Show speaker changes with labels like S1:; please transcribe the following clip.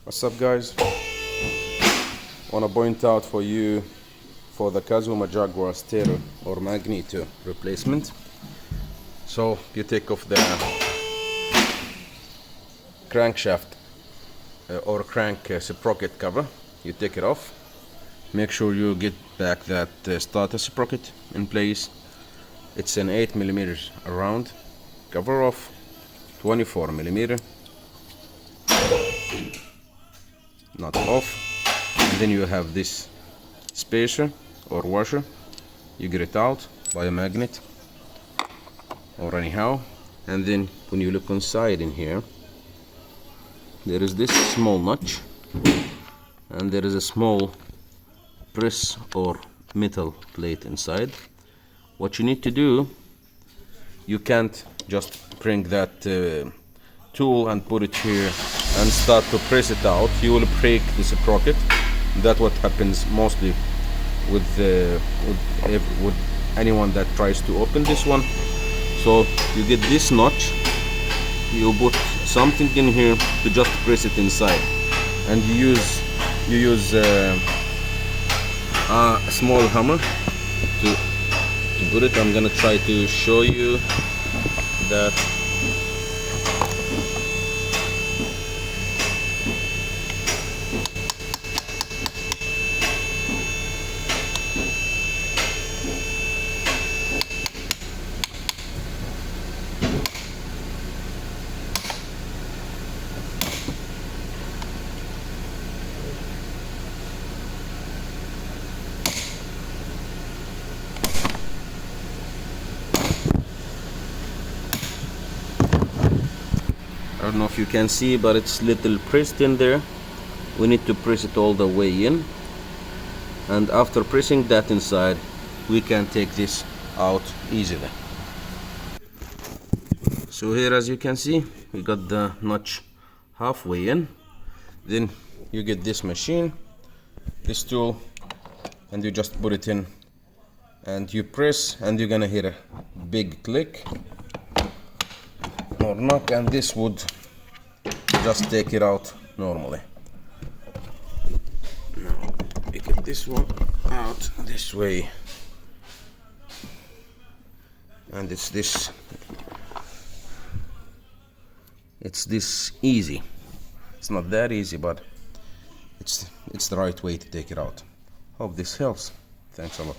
S1: What's up, guys? Want to point out for you for the Kazuma Jaguar stator or magneto replacement. So you take off the crankshaft or crank sprocket cover. You take it off. Make sure you get back that starter sprocket in place. It's an 8mm around. Cover off 24mm. Not off. And then you have this spacer or washer. You get it out by a magnet or anyhow. And then when you look inside in here, there is this small notch and there is a small press or metal plate inside. What you need to do, you can't just bring that tool and put it here and start to press it out. You will break the sprocket. That's what happens mostly with anyone that tries to open this one. So you get this notch, you put something in here to just press it inside, and you use a small hammer to put it. I'm gonna try to show you that. I don't know if you can see, but it's little pressed in there. We need to press it all the way in, and after pressing that inside, we can take this out easily. So here, as you can see, we got the notch halfway in. Then you get this machine, this tool, and you just put it in and you press, and you're gonna hear a big click or knock, and this would just take it out normally. Now we get this one out this way, and it's this easy. It's not that easy, but it's the right way to take it out. Hope this helps. Thanks a lot.